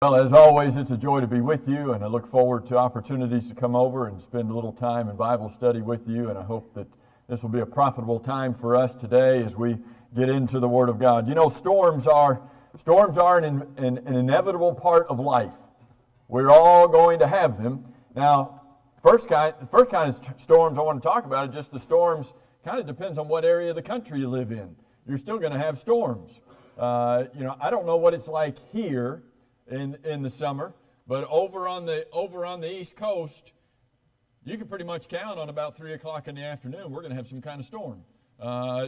Well, as always, it's a joy to be with you, and I look forward to opportunities to come over and spend a little time in Bible study with you, and I hope that this will be a profitable time for us today as we get into the Word of God. You know, storms are an inevitable part of life. We're all going to have them. Now, the first kind of storms I want to talk about are just the storms. Kind of depends on what area of the country you live in. You're still going to have storms. I don't know what it's like here in the summer, but over on the East Coast, you can pretty much count on about 3 o'clock in the afternoon, we're going to have some kind of storm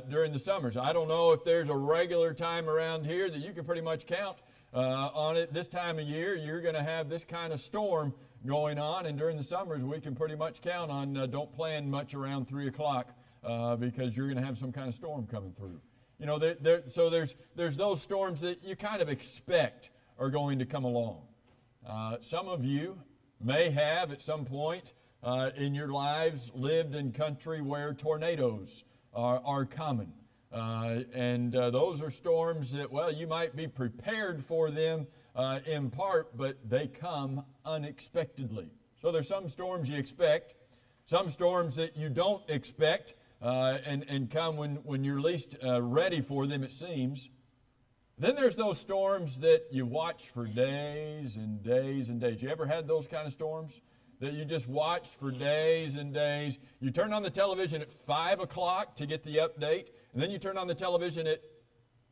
during the summers. I don't know if there's a regular time around here that you can pretty much count on it. This time of year, you're going to have this kind of storm going on, and during the summers, we can pretty much count on don't plan much around 3 o'clock because you're going to have some kind of storm coming through. You know, so there's those storms that you kind of expect are going to come along. Some of you may have at some point in your lives lived in country where tornadoes are common. And those are storms that, well, you might be prepared for them in part, but they come unexpectedly. So there's some storms you expect, some storms that you don't expect and come when you're least ready for them, it seems. Then there's those storms that you watch for days and days and days. You ever had those kind of storms that you just watched for days and days? You turn on the television at 5 o'clock to get the update, and then you turn on the television at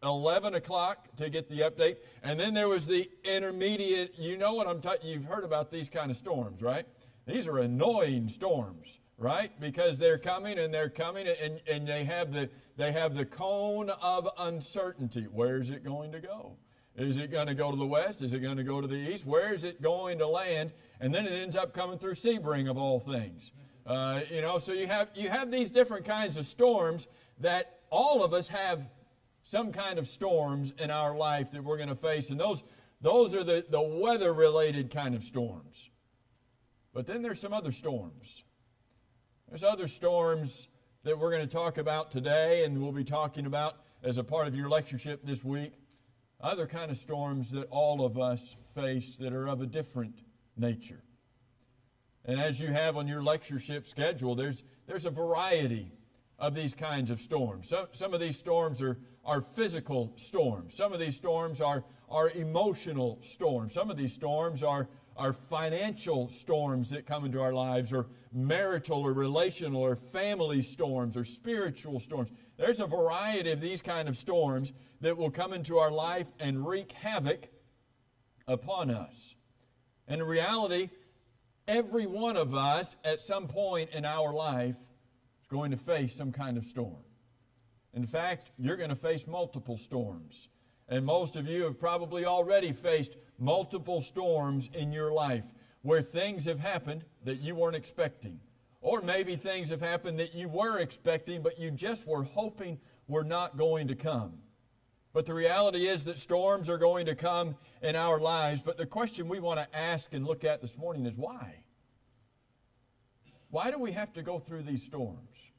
11 o'clock to get the update, and then there was the intermediate, you know what I'm talking, you've heard about these kind of storms, right? These are annoying storms, right? Because they're coming and they have the cone of uncertainty. Where is it going to go? Is it going to go to the west? Is it going to go to the east? Where is it going to land? And then it ends up coming through Sebring of all things. So you have these different kinds of storms that all of us have some kind of storms in our life that we're going to face. And those are the weather-related kind of storms. But then there's some other storms. There's other storms that we're going to talk about today and we'll be talking about as a part of your lectureship this week. Other kind of storms that all of us face that are of a different nature. And as you have on your lectureship schedule, there's a variety of these kinds of storms. Some of these storms are physical storms. Some of these storms are emotional storms. Some of these storms are financial storms that come into our lives, or marital or relational or family storms or spiritual storms. There's a variety of these kind of storms that will come into our life and wreak havoc upon us. And in reality, every one of us at some point in our life is going to face some kind of storm. In fact, you're going to face multiple storms. And most of you have probably already faced multiple storms in your life where things have happened that you weren't expecting. Or maybe things have happened that you were expecting, but you just were hoping were not going to come. But the reality is that storms are going to come in our lives. But the question we want to ask and look at this morning is why? Why do we have to go through these storms?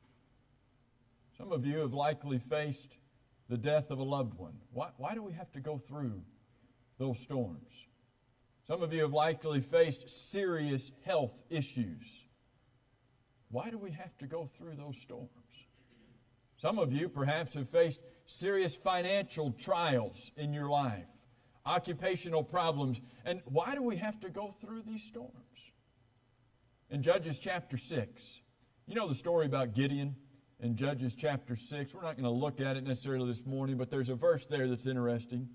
Some of you have likely faced the death of a loved one. Why do we have to go through those storms? Some of you have likely faced serious health issues. Why do we have to go through those storms? Some of you perhaps have faced serious financial trials in your life, occupational problems, and why do we have to go through these storms? In Judges chapter 6, you know the story about Gideon? In Judges chapter 6. We're not going to look at it necessarily this morning, but there's a verse there that's interesting.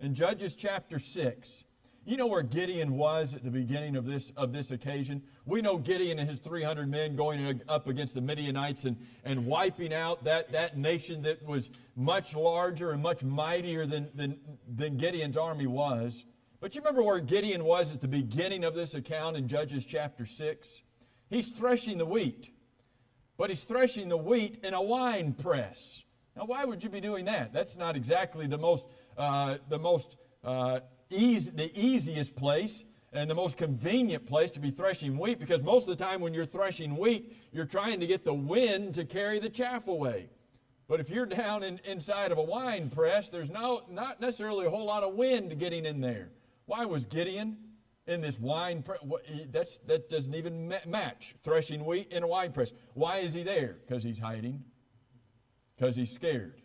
In Judges chapter 6, you know where Gideon was at the beginning of this occasion? We know Gideon and his 300 men going up against the Midianites and wiping out that nation that was much larger and much mightier than Gideon's army was. But you remember where Gideon was at the beginning of this account in Judges chapter 6? He's threshing the wheat. But he's threshing the wheat in a wine press. Now, why would you be doing that? That's not exactly the easiest place and the most convenient place to be threshing wheat, because most of the time when you're threshing wheat, you're trying to get the wind to carry the chaff away. But if you're down inside of a wine press, there's not necessarily a whole lot of wind getting in there. Why was Gideon in this wine press? That doesn't even match threshing wheat in a wine press. Why is he there? Because he's hiding. Because he's scared.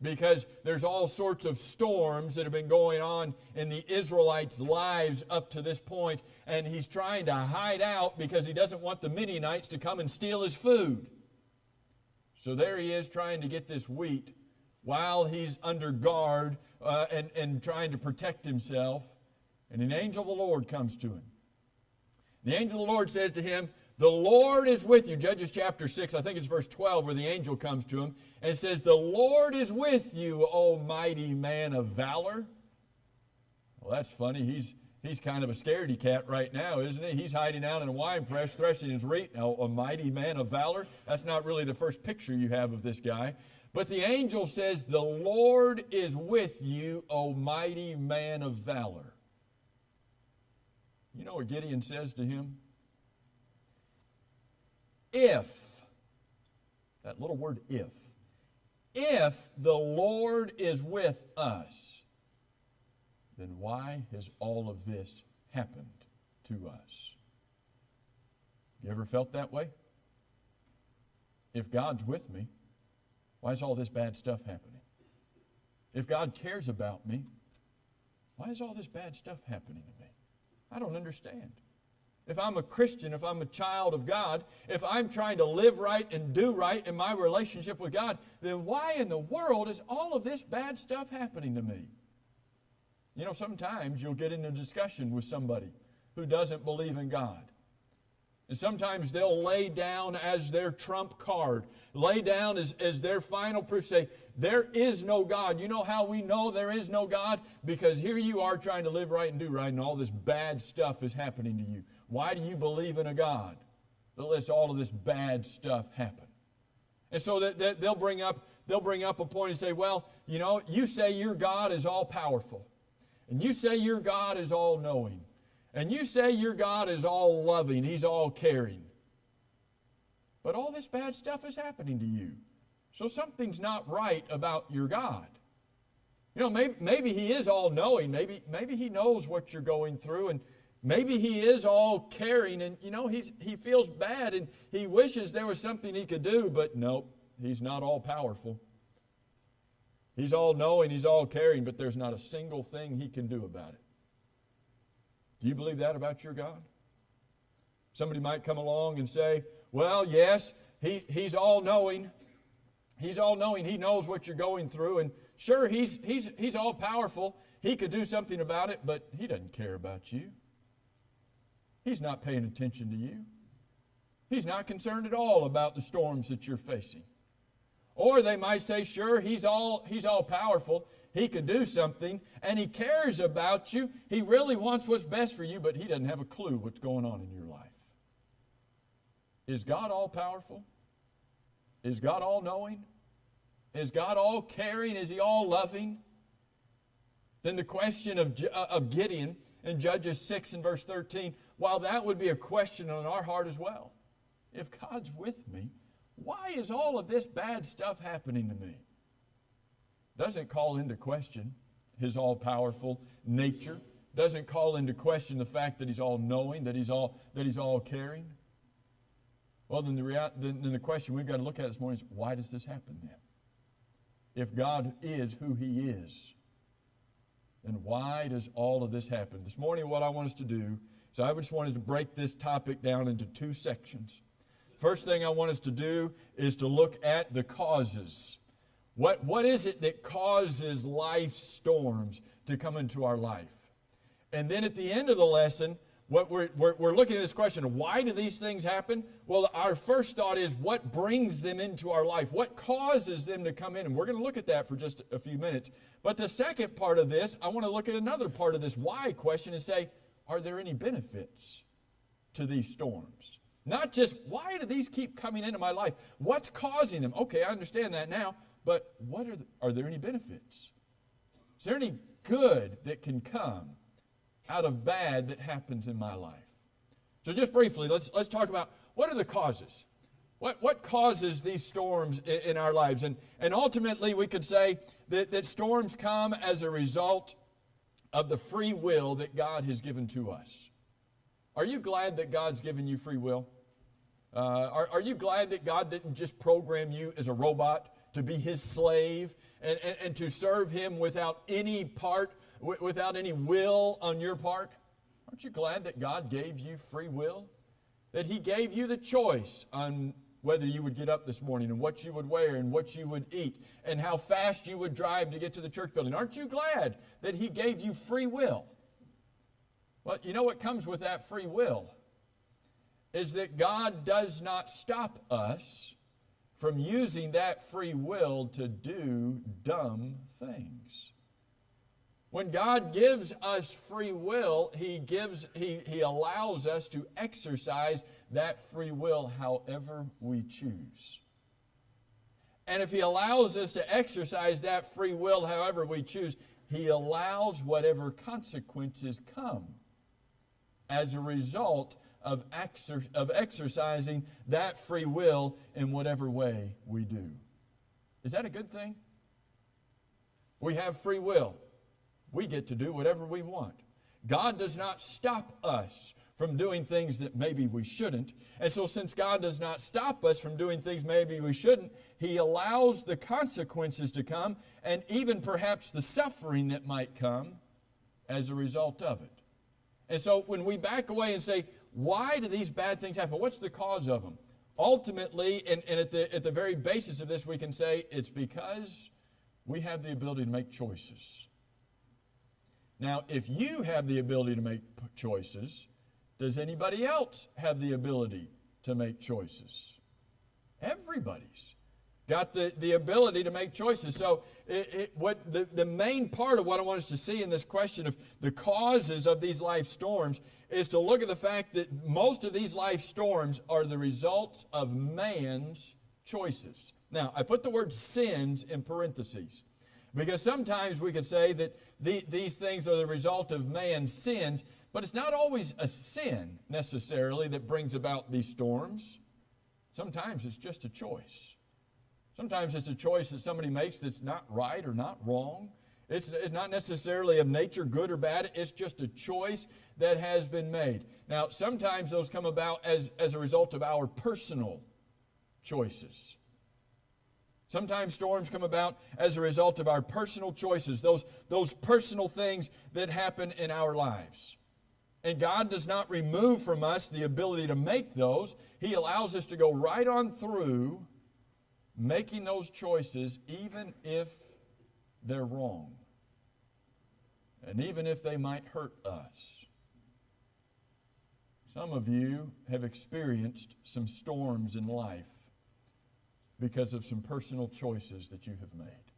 Because there's all sorts of storms that have been going on in the Israelites' lives up to this point, and he's trying to hide out because he doesn't want the Midianites to come and steal his food. So there he is trying to get this wheat while he's under guard and trying to protect himself. And an angel of the Lord comes to him. The angel of the Lord says to him, "The Lord is with you." Judges chapter 6, I think it's verse 12, where the angel comes to him and says, "The Lord is with you, O mighty man of valor." Well, that's funny. He's kind of a scaredy cat right now, isn't he? He's hiding out in a wine press, threshing his wheat. Now, a mighty man of valor. That's not really the first picture you have of this guy. But the angel says, "The Lord is with you, O mighty man of valor." You know what Gideon says to him? If, that little word if the Lord is with us, then why has all of this happened to us? You ever felt that way? If God's with me, why is all this bad stuff happening? If God cares about me, why is all this bad stuff happening to me? I don't understand. If I'm a Christian, if I'm a child of God, if I'm trying to live right and do right in my relationship with God, then why in the world is all of this bad stuff happening to me? You know, sometimes you'll get into a discussion with somebody who doesn't believe in God. And sometimes they'll lay down as their trump card, lay down as their final proof, say, there is no God. You know how we know there is no God? Because here you are trying to live right and do right, and all this bad stuff is happening to you. Why do you believe in a God that lets all of this bad stuff happen? And so they'll bring up a point and say, well, you know, you say your God is all powerful, and you say your God is all knowing, and you say your God is all loving, He's all caring. But all this bad stuff is happening to you. So something's not right about your God. You know, maybe He is all knowing. Maybe He knows what you're going through, and maybe He is all caring, and you know, He feels bad and He wishes there was something He could do, but nope, He's not all powerful. He's all knowing, He's all caring, but there's not a single thing He can do about it. Do you believe that about your God? Somebody might come along and say, well, yes, He's all knowing. He's all knowing. He knows what you're going through, and sure, He's all powerful. He could do something about it, but He doesn't care about you. He's not paying attention to you. He's not concerned at all about the storms that you're facing. Or they might say, sure, He's all powerful. He could do something, and He cares about you. He really wants what's best for you, but He doesn't have a clue what's going on in your life. Is God all powerful? Is God all knowing? Is God all caring? Is He all loving? Then the question of Gideon in Judges 6 and verse 13, while that would be a question on our heart as well. If God's with me, why is all of this bad stuff happening to me? Doesn't call into question His all-powerful nature. Doesn't call into question the fact that He's all-knowing, that He's all caring. Well, then the question we've got to look at this morning is, why does this happen then? If God is who He is, then why does all of this happen? This morning what I want us to do is I just wanted to break this topic down into two sections. First thing I want us to do is to look at the causes. What is it that causes life's storms to come into our life? And then at the end of the lesson, what we're looking at this question of why do these things happen? Well, our first thought is what brings them into our life? What causes them to come in? And we're going to look at that for just a few minutes. But the second part of this, I want to look at another part of this why question and say, are there any benefits to these storms? Not just, why do these keep coming into my life? What's causing them? Okay, I understand that now, but are there any benefits? Is there any good that can come out of bad that happens in my life? So just briefly, let's talk about what are the causes? What causes these storms in our lives? And ultimately, we could say that storms come as a result of the free will that God has given to us. Are you glad that God's given you free will? Are you glad that God didn't just program you as a robot to be His slave and to serve Him without any without any will on your part? Aren't you glad that God gave you free will? That He gave you the choice on whether you would get up this morning and what you would wear and what you would eat and how fast you would drive to get to the church building. Aren't you glad that He gave you free will? Well, you know what comes with that free will is that God does not stop us from using that free will to do dumb things. When God gives us free will, He allows us to exercise that free will however we choose. And if He allows us to exercise that free will however we choose, He allows whatever consequences come as a result of exercising that free will in whatever way we do. Is that a good thing? We have free will. We get to do whatever we want. God does not stop us from doing things that maybe we shouldn't. And so since God does not stop us from doing things maybe we shouldn't, He allows the consequences to come and even perhaps the suffering that might come as a result of it. And so when we back away and say, why do these bad things happen? What's the cause of them? Ultimately, and at the very basis of this, we can say it's because we have the ability to make choices. Now, if you have the ability to make choices, does anybody else have the ability to make choices? Everybody's got the ability to make choices. So the main part of what I want us to see in this question of the causes of these life storms is to look at the fact that most of these life storms are the results of man's choices. Now, I put the word sins in parentheses because sometimes we could say that these things are the result of man's sins, but it's not always a sin necessarily that brings about these storms. Sometimes it's just a choice. Sometimes it's a choice that somebody makes that's not right or not wrong. It's not necessarily of nature, good or bad. It's just a choice that has been made. Now, sometimes those come about as a result of our personal choices. Sometimes storms come about as a result of our personal choices, those personal things that happen in our lives. And God does not remove from us the ability to make those. He allows us to go right on through making those choices even if they're wrong. And even if they might hurt us. Some of you have experienced some storms in life because of some personal choices that you have made.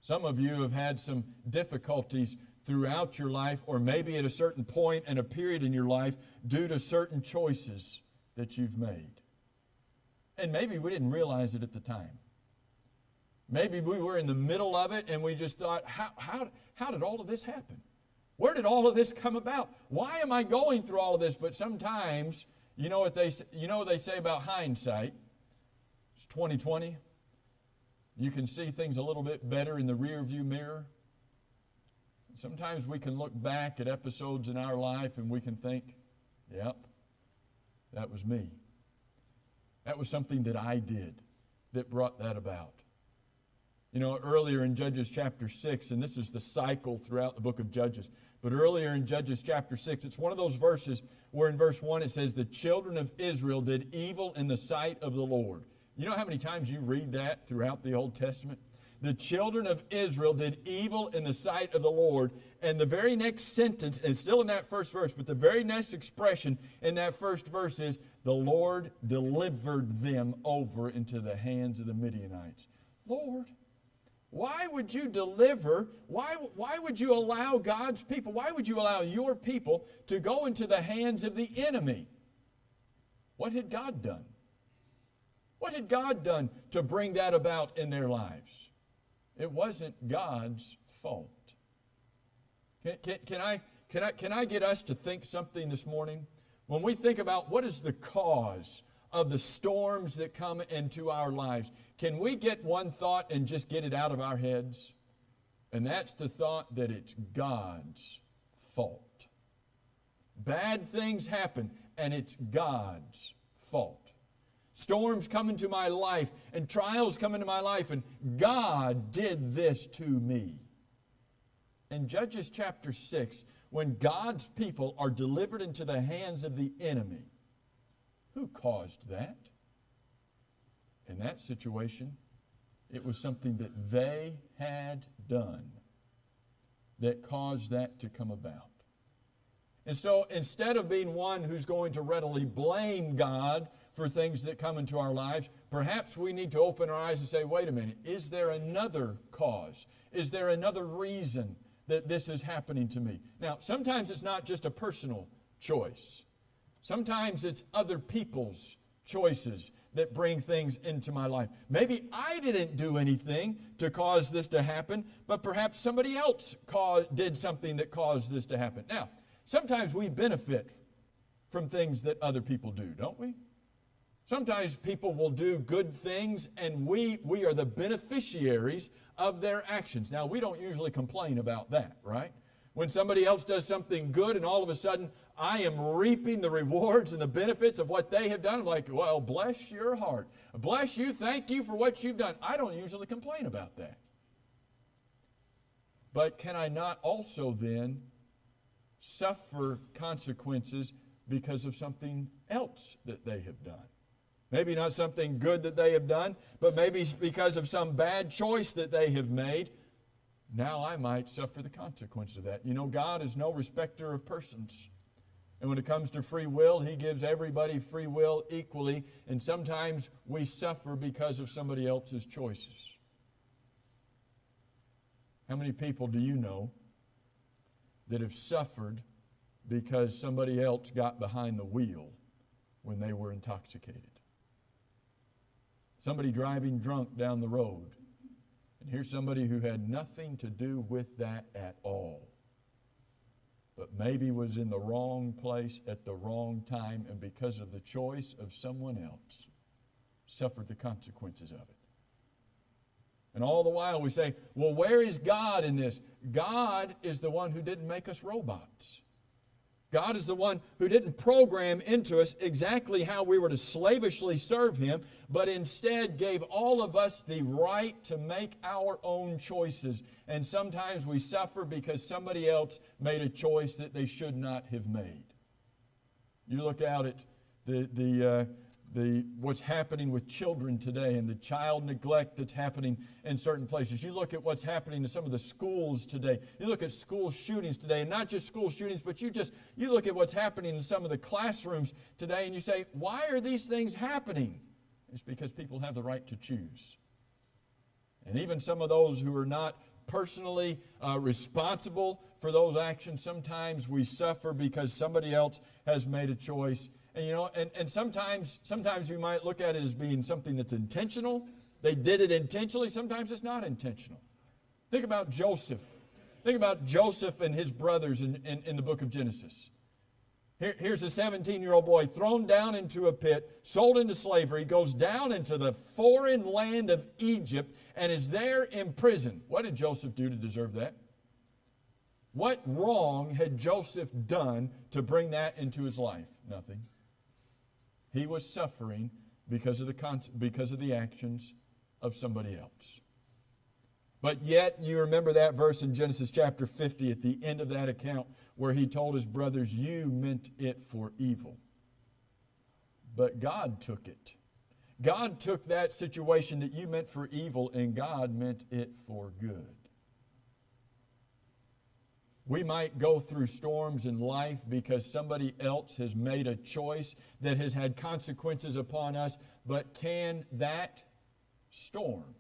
Some of you have had some difficulties throughout your life, or maybe at a certain point and a period in your life due to certain choices that you've made. And maybe we didn't realize it at the time. Maybe we were in the middle of it and we just thought, how did all of this happen? Where did all of this come about? Why am I going through all of this? But sometimes, you know what they say about hindsight? It's 20/20. You can see things a little bit better in the rear view mirror. Sometimes we can look back at episodes in our life and we can think, yep, that was me. That was something that I did that brought that about. You know, earlier in Judges chapter 6, and this is the cycle throughout the book of Judges, but earlier in Judges chapter 6, it's one of those verses where in verse 1 it says, the children of Israel did evil in the sight of the Lord. You know how many times you read that throughout the Old Testament? The children of Israel did evil in the sight of the Lord. And the very next sentence, and still in that first verse, but the very next expression in that first verse is, the Lord delivered them over into the hands of the Midianites. Lord, why would you why would you allow God's people, why would you allow your people to go into the hands of the enemy? What had God done? What had God done to bring that about in their lives? It wasn't God's fault. Can I get us to think something this morning? When we think about what is the cause of the storms that come into our lives, can we get one thought and just get it out of our heads? And that's the thought that it's God's fault. Bad things happen, and it's God's fault. Storms come into my life, and trials come into my life, and God did this to me. In Judges chapter 6, when God's people are delivered into the hands of the enemy, who caused that? In that situation, it was something that they had done that caused that to come about. And so instead of being one who's going to readily blame God for things that come into our lives, perhaps we need to open our eyes and say, wait a minute, is there another cause? Is there another reason that this is happening to me? Now, sometimes it's not just a personal choice. Sometimes it's other people's choices that bring things into my life. Maybe I didn't do anything to cause this to happen, but perhaps somebody else did something that caused this to happen. Now, sometimes we benefit from things that other people do, don't we? Sometimes people will do good things, and we are the beneficiaries of their actions. Now, we don't usually complain about that, right? When somebody else does something good and all of a sudden I am reaping the rewards and the benefits of what they have done, I'm like, well, bless your heart. Bless you. Thank you for what you've done. I don't usually complain about that. But can I not also then suffer consequences because of something else that they have done? Maybe not something good that they have done, but maybe because of some bad choice that they have made. Now I might suffer the consequence of that. You know, God is no respecter of persons. And when it comes to free will, He gives everybody free will equally. And sometimes we suffer because of somebody else's choices. How many people do you know that have suffered because somebody else got behind the wheel when they were intoxicated? Somebody driving drunk down the road. And here's somebody who had nothing to do with that at all, but maybe was in the wrong place at the wrong time, and because of the choice of someone else, suffered the consequences of it. And all the while we say, well, where is God in this? God is the one who didn't make us robots. God is the one who didn't program into us exactly how we were to slavishly serve Him, but instead gave all of us the right to make our own choices. And sometimes we suffer because somebody else made a choice that they should not have made. You look out at what's happening with children today and the child neglect that's happening in certain places. You look at what's happening in some of the schools today. You look at school shootings today, and not just school shootings, but you look at what's happening in some of the classrooms today, and you say, why are these things happening? It's because people have the right to choose. And even some of those who are not personally responsible for those actions, sometimes we suffer because somebody else has made a choice. And, you know, and sometimes we might look at it as being something that's intentional. They did it intentionally. Sometimes it's not intentional. Think about Joseph. Think about Joseph and his brothers in the book of Genesis. Here's a 17-year-old boy thrown down into a pit, sold into slavery, goes down into the foreign land of Egypt, and is there in prison. What did Joseph do to deserve that? What wrong had Joseph done to bring that into his life? Nothing. He was suffering because of the actions of somebody else. But yet, you remember that verse in Genesis chapter 50 at the end of that account where he told his brothers, you meant it for evil. But God took it. God took that situation that you meant for evil, and God meant it for good. We might go through storms in life because somebody else has made a choice that has had consequences upon us, but can that storm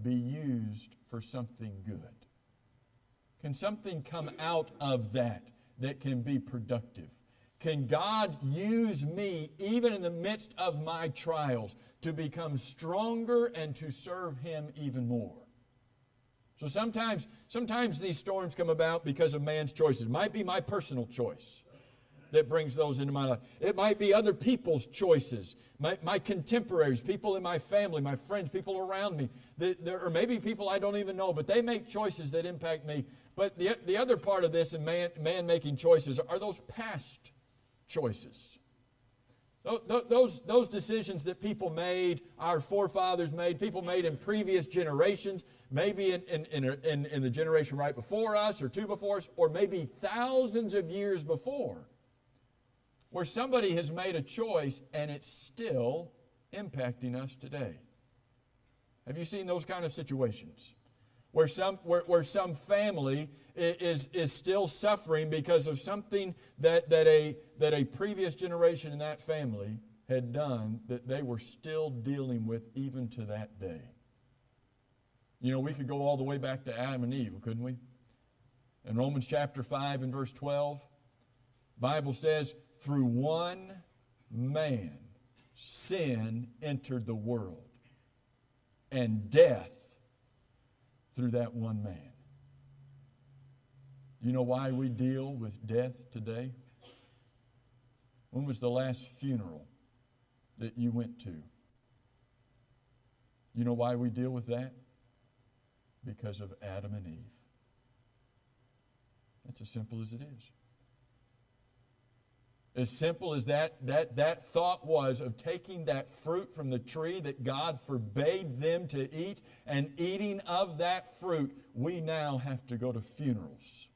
be used for something good? Can something come out of that can be productive? Can God use me, even in the midst of my trials, to become stronger and to serve Him even more? So sometimes these storms come about because of man's choices. It might be my personal choice. that brings those into my life. It might be other people's choices, my contemporaries, people in my family, my friends, people around me, or maybe people I don't even know, but they make choices that impact me. But the other part of this in man making choices are those past choices. Those decisions that people made, our forefathers made, people made in previous generations, maybe in the generation right before us or two before us, or maybe thousands of years before, where somebody has made a choice and it's still impacting us today. Have you seen those kind of situations? Where some family is still suffering because of something that a previous generation in that family had done that they were still dealing with even to that day. You know, we could go all the way back to Adam and Eve, couldn't we? In Romans chapter 5 and verse 12, the Bible says, through one man sin entered the world, and death through that one man. Do you know why we deal with death today? When was the last funeral that you went to? You know why we deal with that? Because of Adam and Eve. That's as simple as it is. As simple as that thought was of taking that fruit from the tree that God forbade them to eat, and eating of that fruit, we now have to go to funerals.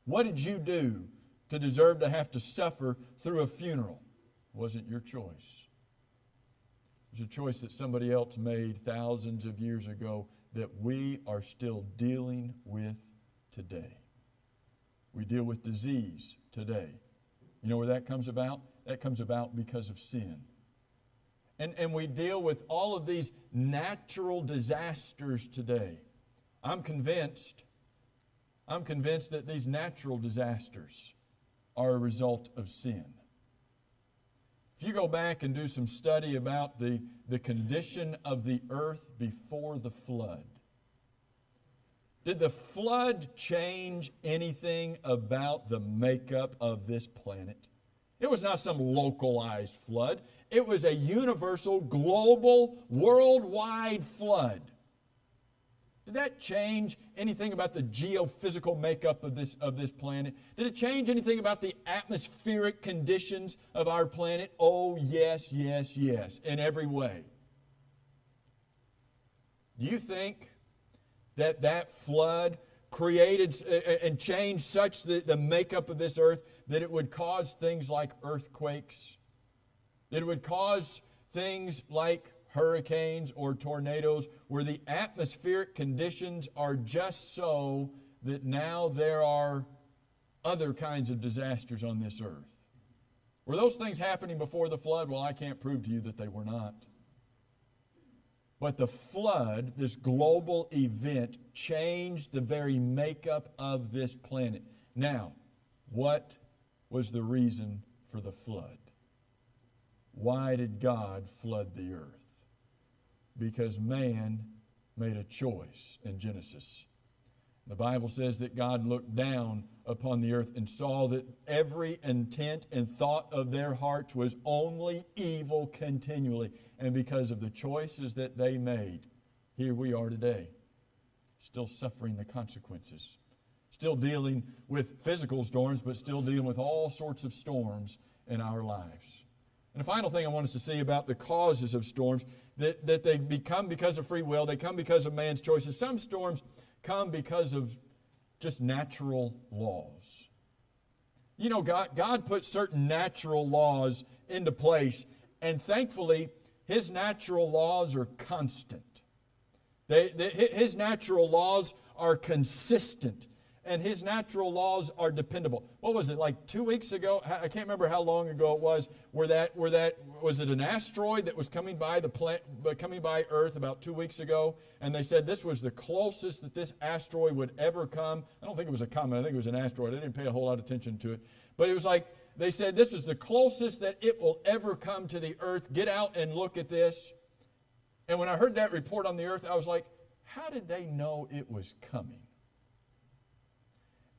What did you do to deserve to have to suffer through a funeral? It wasn't your choice. It was a choice that somebody else made thousands of years ago that we are still dealing with today. We deal with disease today. You know where that comes about? That comes about because of sin. And we deal with all of these natural disasters today. I'm convinced that these natural disasters are a result of sin. If you go back and do some study about the condition of the earth before the flood, did the flood change anything about the makeup of this planet? It was not some localized flood. It was a universal, global, worldwide flood. Did that change anything about the geophysical makeup of this planet? Did it change anything about the atmospheric conditions of our planet? Oh, yes, yes, yes, in every way. Do you think that flood created and changed such the makeup of this earth that it would cause things like earthquakes, that it would cause things like hurricanes or tornadoes, where the atmospheric conditions are just so that now there are other kinds of disasters on this earth? Were those things happening before the flood? Well, I can't prove to you that they were not. But the flood, this global event, changed the very makeup of this planet. Now, what was the reason for the flood? Why did God flood the earth? Because man made a choice in Genesis. The Bible says that God looked down upon the earth and saw that every intent and thought of their hearts was only evil continually. And because of the choices that they made, here we are today, still suffering the consequences. Still dealing with physical storms, but still dealing with all sorts of storms in our lives. And the final thing I want us to see about the causes of storms, that they become because of free will, they come because of man's choices. Some storms come because of just natural laws. You know, God put certain natural laws into place, and thankfully, His natural laws are constant. His natural laws are consistent, and His natural laws are dependable. What was it, like 2 weeks ago? I can't remember how long ago it was. Was it an asteroid that was coming by Earth about 2 weeks ago? And they said this was the closest that this asteroid would ever come. I don't think it was a comet. I think it was an asteroid. I didn't pay a whole lot of attention to it. But it was like, they said this is the closest that it will ever come to the Earth. Get out and look at this. And when I heard that report on the Earth, I was like, how did they know it was coming?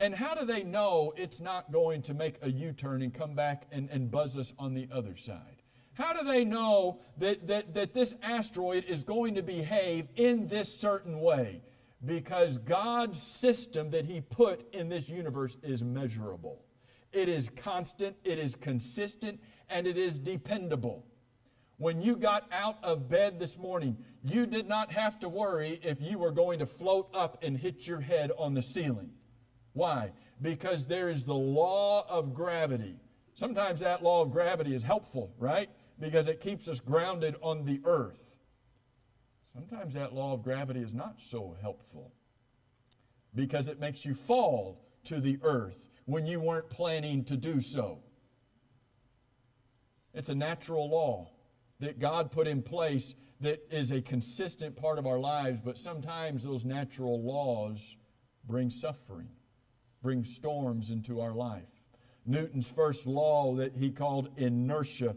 And how do they know it's not going to make a U-turn and come back and buzz us on the other side? How do they know that this asteroid is going to behave in this certain way? Because God's system that He put in this universe is measurable. It is constant, it is consistent, and it is dependable. When you got out of bed this morning, you did not have to worry if you were going to float up and hit your head on the ceiling. Why? Because there is the law of gravity. Sometimes that law of gravity is helpful, right? Because it keeps us grounded on the earth. Sometimes that law of gravity is not so helpful because it makes you fall to the earth when you weren't planning to do so. It's a natural law that God put in place that is a consistent part of our lives, but sometimes those natural laws bring suffering, bring storms into our life. Newton's first law that he called inertia,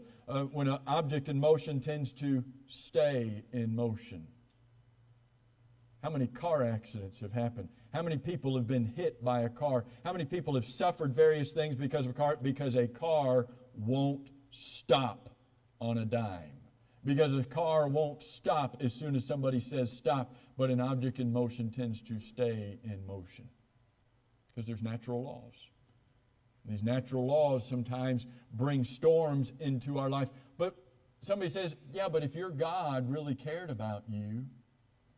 when an object in motion tends to stay in motion. How many car accidents have happened? How many people have been hit by a car? How many people have suffered various things because of a car? Because a car won't stop on a dime. Because a car won't stop as soon as somebody says stop, but an object in motion tends to stay in motion. Because there's natural laws. These natural laws sometimes bring storms into our life. But somebody says, yeah, but if your God really cared about you,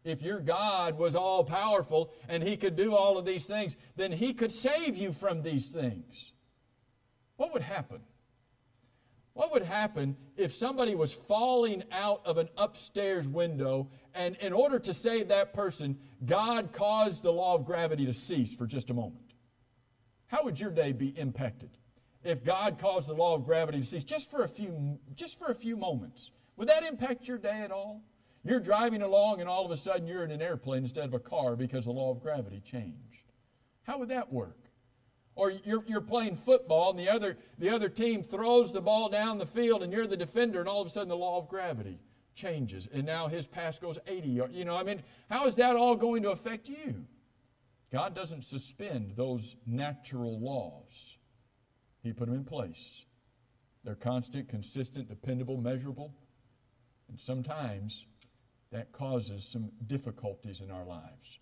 if your God was all powerful and He could do all of these things, then He could save you from these things. What would happen? What would happen if somebody was falling out of an upstairs window and in order to save that person, God caused the law of gravity to cease for just a moment? How would your day be impacted if God caused the law of gravity to cease just for a few moments? Would that impact your day at all? You're driving along and all of a sudden you're in an airplane instead of a car because the law of gravity changed. How would that work? Or you're playing football and the other team throws the ball down the field and you're the defender and all of a sudden the law of gravity changes and now his pass goes 80 yards. How is that all going to affect you? God doesn't suspend those natural laws. He put them in place. They're constant, consistent, dependable, measurable. And sometimes that causes some difficulties in our lives.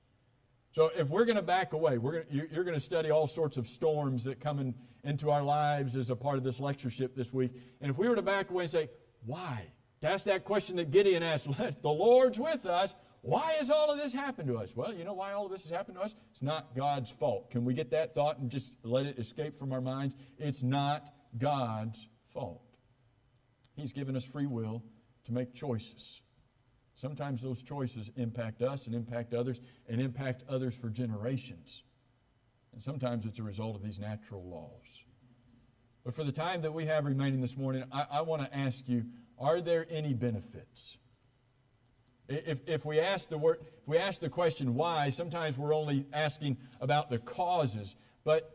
So if we're going to back away, you're going to study all sorts of storms that come into our lives as a part of this lectureship this week. And if we were to back away and say, why? To ask that question that Gideon asked, if the Lord's with us, why has all of this happened to us? Well, you know why all of this has happened to us? It's not God's fault. Can we get that thought and just let it escape from our minds? It's not God's fault. He's given us free will to make choices. Sometimes those choices impact us and impact others for generations. And sometimes it's a result of these natural laws. But for the time that we have remaining this morning, I want to ask you, are there any benefits? If we ask the question why, sometimes we're only asking about the causes. But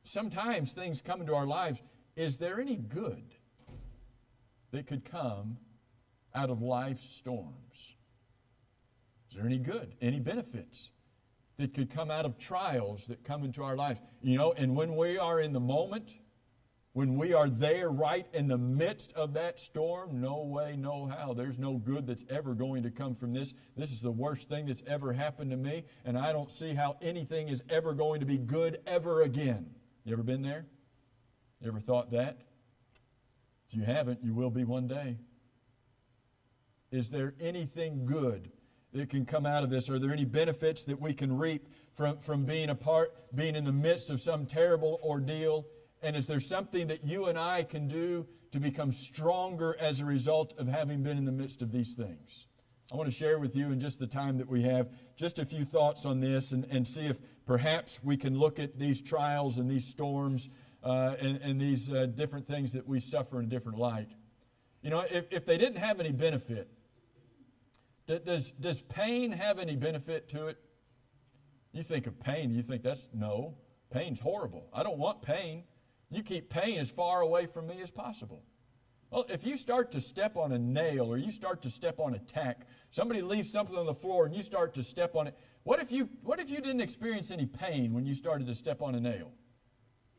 sometimes things come into our lives. Is there any good that could come out of life's storms? Is there any good, any benefits that could come out of trials that come into our lives? And when we are in the moment, when we are there right in the midst of that storm, no way, no how. There's no good that's ever going to come from this. This is the worst thing that's ever happened to me, and I don't see how anything is ever going to be good ever again. You ever been there? You ever thought that? If you haven't, you will be one day. Is there anything good that can come out of this? Are there any benefits that we can reap from being in the midst of some terrible ordeal? And is there something that you and I can do to become stronger as a result of having been in the midst of these things? I want to share with you in just the time that we have just a few thoughts on this and see if perhaps we can look at these trials and these storms and these different things that we suffer in a different light. If they didn't have any benefit, does pain have any benefit to it? You think of pain, you think no, pain's horrible. I don't want pain. You keep pain as far away from me as possible. Well, if you start to step on a nail or you start to step on a tack, somebody leaves something on the floor and you start to step on it, What if you didn't experience any pain when you started to step on a nail?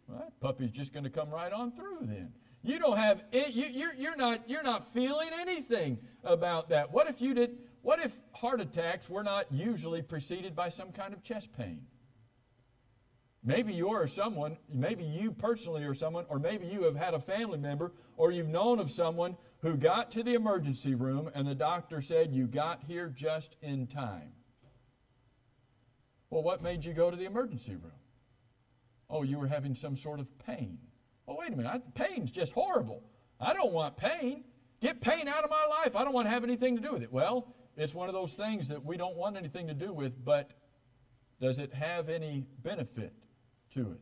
Well, that puppy's just going to come right on through then. You don't have you're not feeling anything about that. What if heart attacks were not usually preceded by some kind of chest pain? Maybe maybe you personally or someone, or maybe you have had a family member, or you've known of someone who got to the emergency room and the doctor said, you got here just in time. Well, what made you go to the emergency room? Oh, you were having some sort of pain. Oh, wait a minute, pain's just horrible. I don't want pain. Get pain out of my life. I don't want to have anything to do with it. Well, it's one of those things that we don't want anything to do with, but does it have any benefit to it?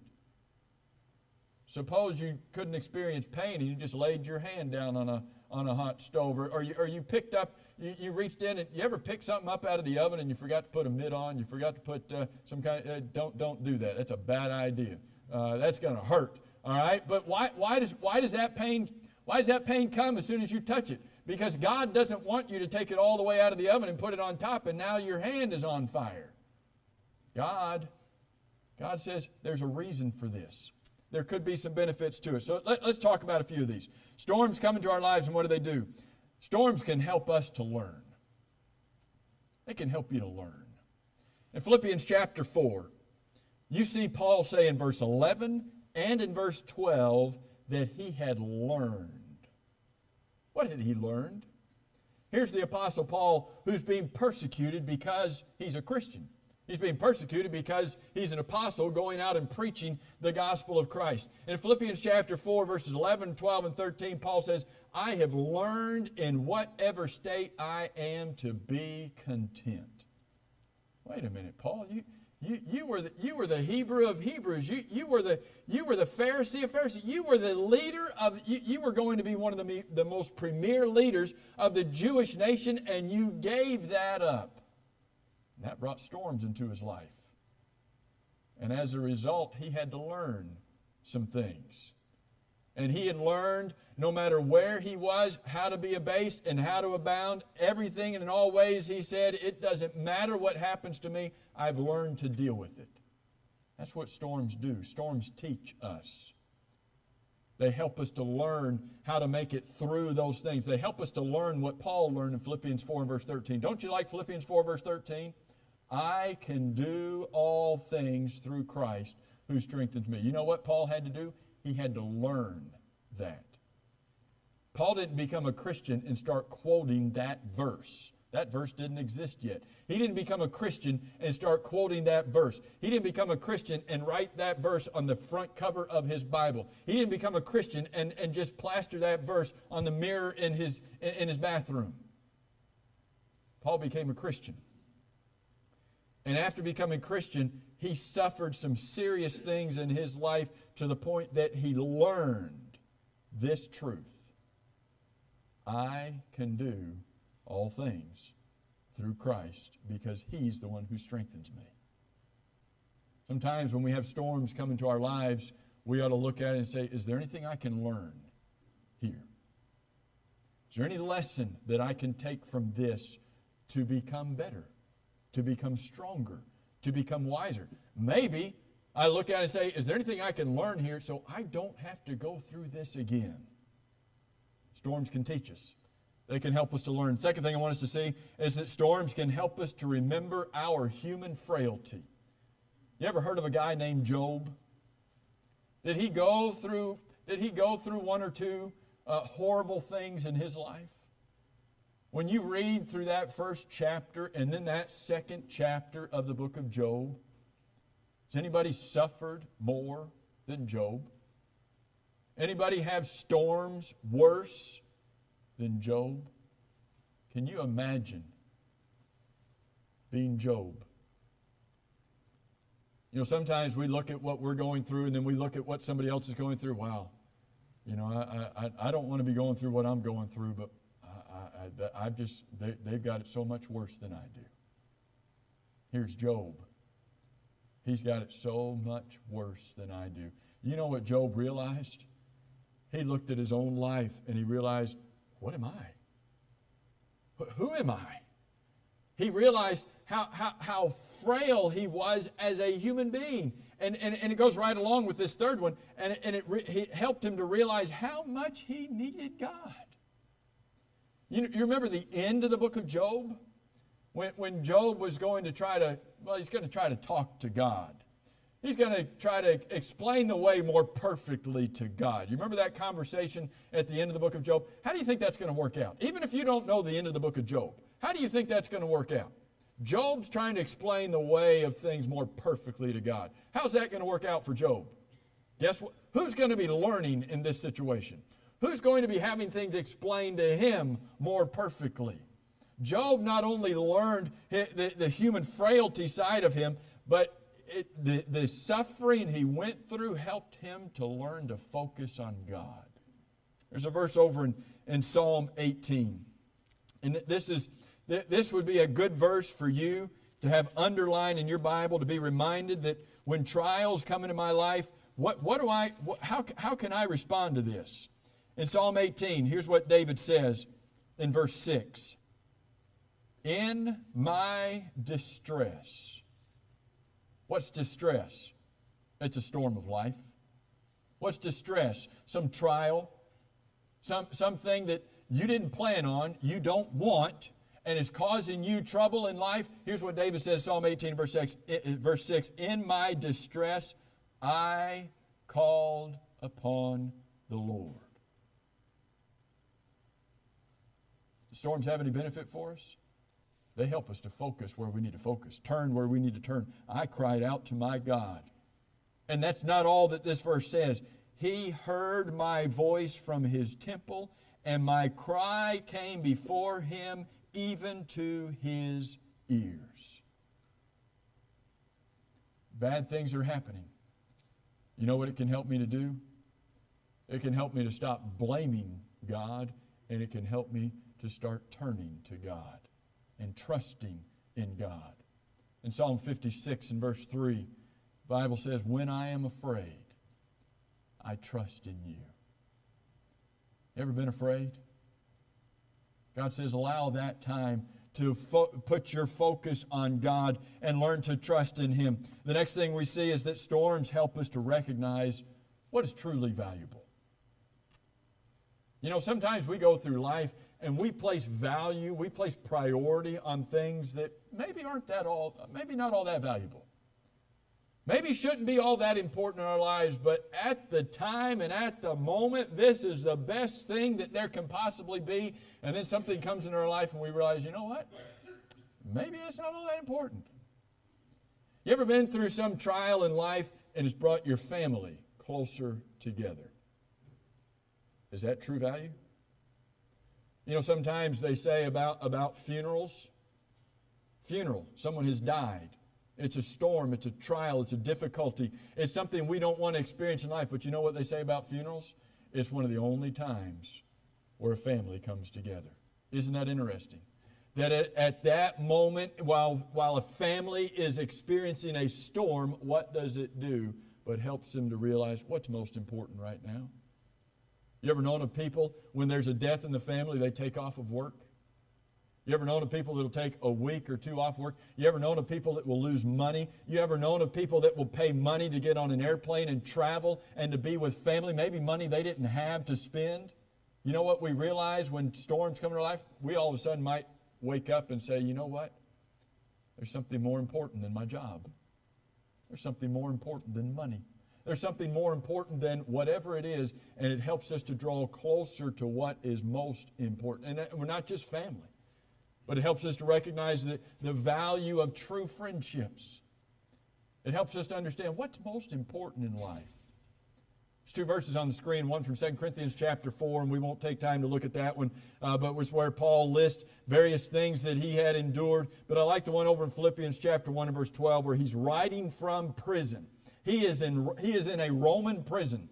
Suppose you couldn't experience pain and you just laid your hand down on a hot stove, or you picked up, you reached in and you ever pick something up out of the oven and you forgot to put a mitt on, you forgot to put some kind of, don't do that. That's a bad idea. That's going to hurt. All right, but why does that pain come as soon as you touch it? Because God doesn't want you to take it all the way out of the oven and put it on top, and now your hand is on fire. God says there's a reason for this. There could be some benefits to it. So let's talk about a few of these. Storms come into our lives, and what do? Storms can help us to learn. They can help you to learn. In Philippians chapter 4, you see Paul say in verse 11 and in verse 12 that he had learned. What had he learned? Here's the Apostle Paul, who's being persecuted because he's a Christian. He's being persecuted because he's an apostle going out and preaching the gospel of Christ. In Philippians chapter 4, verses 11, 12, and 13, Paul says, I have learned in whatever state I am to be content. Wait a minute, Paul, you were the Hebrew of Hebrews. You were the Pharisee of Pharisees. You were the leader of. You were going to be one of the most premier leaders of the Jewish nation, and you gave that up. And that brought storms into his life. And as a result, he had to learn some things. And he had learned, no matter where he was, how to be abased and how to abound. Everything and in all ways, he said, it doesn't matter what happens to me, I've learned to deal with it. That's what storms do. Storms teach us. They help us to learn how to make it through those things. They help us to learn what Paul learned in Philippians 4 and verse 13. Don't you like Philippians 4 verse 13? I can do all things through Christ who strengthens me. You know what Paul had to do? He had to learn that. Paul didn't become a Christian and start quoting that verse. That verse didn't exist yet. He didn't become a Christian and start quoting that verse. He didn't become a Christian and write that verse on the front cover of his Bible. He didn't become a Christian and just plaster that verse on the mirror in his bathroom. Paul became a Christian. And after becoming Christian, he suffered some serious things in his life to the point that he learned this truth. I can do all things through Christ because He's the one who strengthens me. Sometimes when we have storms come into our lives, we ought to look at it and say, is there anything I can learn here? Is there any lesson that I can take from this to become better, to become stronger, to become wiser? Maybe I look at it and say, is there anything I can learn here so I don't have to go through this again? Storms can teach us. They can help us to learn. Second thing I want us to see is that storms can help us to remember our human frailty. You ever heard of a guy named Job? Did he go through one or two horrible things in his life? When you read through that first chapter and then that second chapter of the book of Job, has anybody suffered more than Job? Anybody have storms worse than Job? Can you imagine being Job? You know, sometimes we look at what we're going through and then we look at what somebody else is going through. Wow, you know, I don't want to be going through what I'm going through, but they've got it so much worse than I do. Here's Job. He's got it so much worse than I do. You know what Job realized? He looked at his own life and he realized, what am I? Who am I? He realized how frail he was as a human being. And it goes right along with this third one, and it helped him to realize how much he needed God. You remember the end of the book of Job? When Job was going to he's going to try to talk to God. He's going to try to explain the way more perfectly to God. You remember that conversation at the end of the book of Job? How do you think that's going to work out? Even if you don't know the end of the book of Job, how do you think that's going to work out? Job's trying to explain the way of things more perfectly to God. How's that going to work out for Job? Guess what? Who's going to be learning in this situation? Who's going to be having things explained to him more perfectly? Job not only learned the human frailty side of him, but the suffering he went through helped him to learn to focus on God. There's a verse over in Psalm 18. And this would be a good verse for you to have underlined in your Bible, to be reminded that when trials come into my life, how can I respond to this? In Psalm 18, here's what David says in verse 6. In my distress. What's distress? It's a storm of life. What's distress? Some trial, something that you didn't plan on, you don't want, and is causing you trouble in life. Here's what David says, Psalm 18, verse 6. In my distress, I called upon the Lord. The storms have any benefit for us? They help us to focus where we need to focus, turn where we need to turn. I cried out to my God. And that's not all that this verse says. He heard my voice from his temple, and my cry came before him even to his ears. Bad things are happening. You know what it can help me to do? It can help me to stop blaming God, and it can help me to start turning to God and trusting in God. In Psalm 56 and verse 3, the Bible says, when I am afraid, I trust in you. Ever been afraid? God says, allow that time to put your focus on God and learn to trust in Him. The next thing we see is that storms help us to recognize what is truly valuable. You know, sometimes we go through life and we place value, we place priority on things that maybe not all that valuable. Maybe shouldn't be all that important in our lives, but at the time and at the moment, this is the best thing that there can possibly be. And then something comes in our life and we realize, you know what? Maybe it's not all that important. You ever been through some trial in life and it's brought your family closer together? Is that true value? You know, sometimes they say about funerals, someone has died. It's a storm, it's a trial, it's a difficulty. It's something we don't want to experience in life. But you know what they say about funerals? It's one of the only times where a family comes together. Isn't that interesting? That at that moment, while a family is experiencing a storm, what does it do but helps them to realize what's most important right now? You ever known of people, when there's a death in the family, they take off of work? You ever known of people that will take a week or two off work? You ever known of people that will lose money? You ever known of people that will pay money to get on an airplane and travel and to be with family, maybe money they didn't have to spend? You know what we realize when storms come in our life? We all of a sudden might wake up and say, you know what? There's something more important than my job. There's something more important than money. There's something more important than whatever it is, and it helps us to draw closer to what is most important. And we're not just family, but it helps us to recognize the value of true friendships. It helps us to understand what's most important in life. There's two verses on the screen, one from 2 Corinthians chapter 4, and we won't take time to look at that one, but it was where Paul lists various things that he had endured. But I like the one over in Philippians chapter 1 and verse 12 where he's writing from prison. He is in a Roman prison.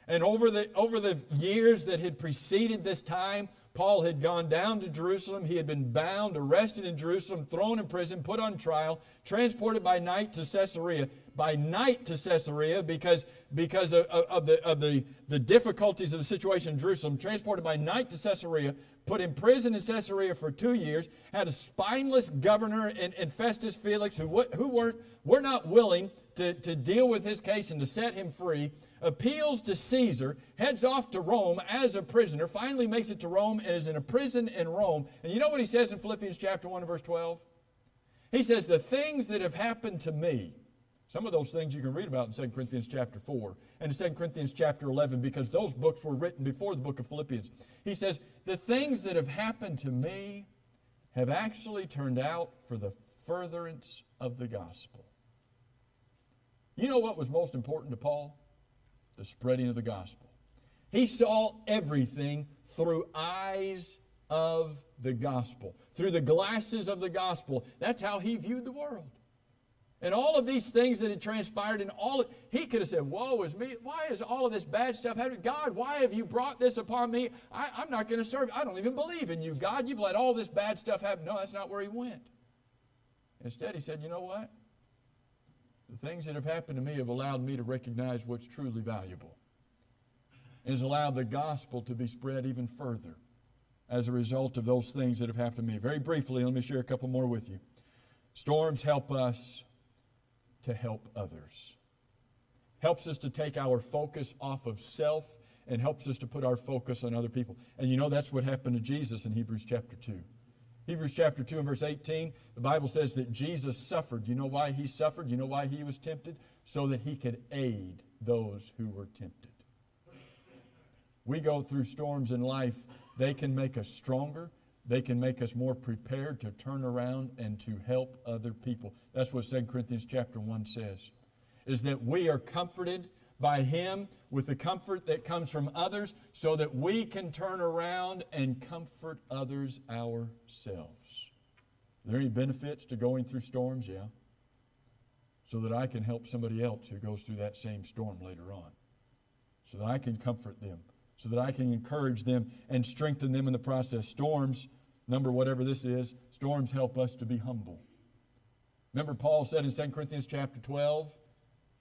And over the years that had preceded this time, Paul had gone down to Jerusalem. He had been bound, arrested in Jerusalem, thrown in prison, put on trial, transported by night to Caesarea. by night to Caesarea because of the difficulties of the situation in Jerusalem. Transported by night to Caesarea, put in prison in Caesarea for 2 years, had a spineless governor in Festus Felix who were not willing to deal with his case and to set him free, appeals to Caesar, heads off to Rome as a prisoner, finally makes it to Rome and is in a prison in Rome. And you know what he says in Philippians chapter 1 and verse 12? He says, the things that have happened to me, some of those things you can read about in 2 Corinthians chapter 4 and in 2 Corinthians chapter 11 because those books were written before the book of Philippians. He says, the things that have happened to me have actually turned out for the furtherance of the gospel. You know what was most important to Paul? The spreading of the gospel. He saw everything through eyes of the gospel, through the glasses of the gospel. That's how he viewed the world. And all of these things that had transpired, and he could have said, woe is me. Why is all of this bad stuff happening? God, why have you brought this upon me? I'm not going to serve you. I don't even believe in you, God. You've let all this bad stuff happen. No, that's not where he went. Instead, he said, you know what? The things that have happened to me have allowed me to recognize what's truly valuable. It has allowed the gospel to be spread even further as a result of those things that have happened to me. Very briefly, let me share a couple more with you. Storms help us to help others. Helps us to take our focus off of self and helps us to put our focus on other people. And you know that's what happened to Jesus in Hebrews chapter 2. Hebrews chapter 2 and verse 18, the Bible says that Jesus suffered. You know why he suffered? You know why he was tempted? So that he could aid those who were tempted. We go through storms in life. They can make us stronger. They can make us more prepared to turn around and to help other people. That's what 2 Corinthians chapter 1 says, is that we are comforted by him with the comfort that comes from others so that we can turn around and comfort others ourselves. Are there any benefits to going through storms? Yeah. So that I can help somebody else who goes through that same storm later on. So that I can comfort them. So that I can encourage them and strengthen them in the process. Storms, number whatever this is, storms help us to be humble. Remember Paul said in 2 Corinthians chapter 12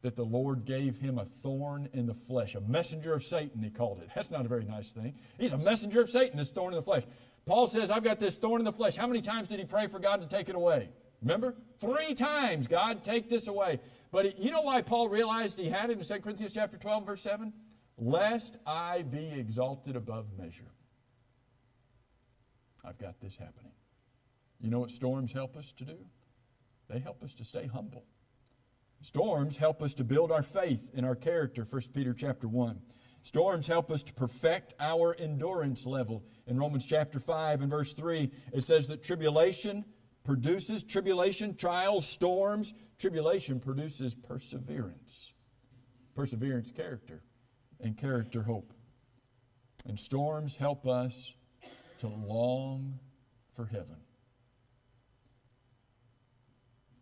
that the Lord gave him a thorn in the flesh. A messenger of Satan, he called it. That's not a very nice thing. He's a messenger of Satan, this thorn in the flesh. Paul says, I've got this thorn in the flesh. How many times did he pray for God to take it away? Remember? 3 times, God, take this away. But you know why Paul realized he had it in 2 Corinthians chapter 12, verse 7? Lest I be exalted above measure. I've got this happening. You know what storms help us to do? They help us to stay humble. Storms help us to build our faith and our character, 1 Peter chapter 1. Storms help us to perfect our endurance level. In Romans chapter 5 and verse 3, it says that tribulation, trials, storms, tribulation produces perseverance. Perseverance, character, and character, hope. And storms help us to long for heaven.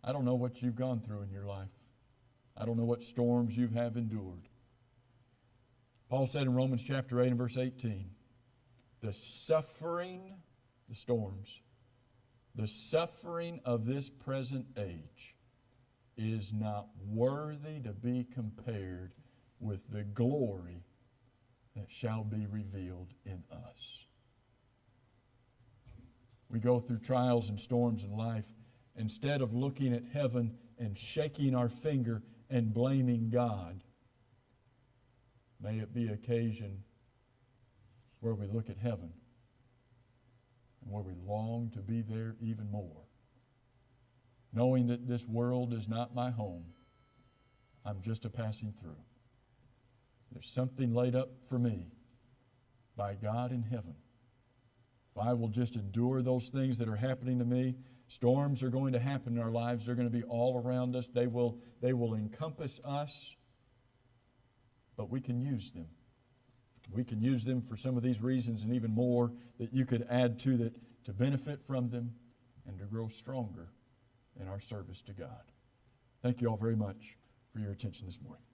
I don't know what you've gone through in your life. I don't know what storms you have endured. Paul said in Romans chapter 8 and verse 18, the suffering, the storms, the suffering of this present age is not worthy to be compared with the glory that shall be revealed in us. We go through trials and storms in life. Instead of looking at heaven and shaking our finger and blaming God, may it be occasion where we look at heaven and where we long to be there even more. Knowing that this world is not my home, I'm just a passing through. There's something laid up for me by God in heaven. If I will just endure those things that are happening to me, storms are going to happen in our lives. They're going to be all around us. They will encompass us, but we can use them. We can use them for some of these reasons and even more that you could add to that to benefit from them and to grow stronger in our service to God. Thank you all very much for your attention this morning.